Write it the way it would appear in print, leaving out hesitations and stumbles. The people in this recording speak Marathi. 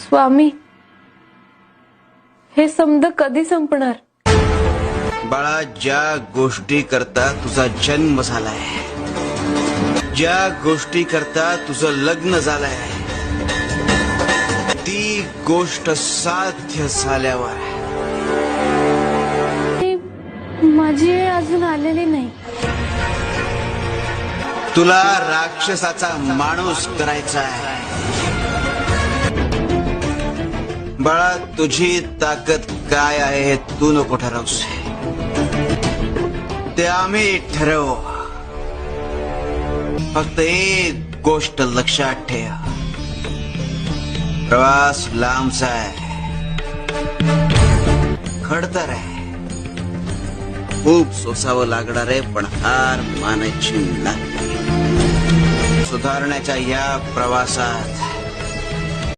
स्वामी, हे समद कधी संपणार? बाळा, ज्या गोष्टी करता तुझा जन्म झालाय, ज्या गोष्टी करता तुझं लग्न झालंय, ती गोष्ट साध्य झाल्यावर माझी वेळ अजून आलेली नाही. तुला राक्षसाचा माणूस करायचा आहे. बाळा, तुझी ताकद काय आहे हे तू नको ठरवूस, ते आम्ही ठरवू. फक्त एक गोष्ट लक्षात ठेव, प्रवास लांबचा आहे, खडतर आहे, खूप सोसावं लागणार आहे, पण हार मानायची नाही. सुधारण्याच्या या प्रवासात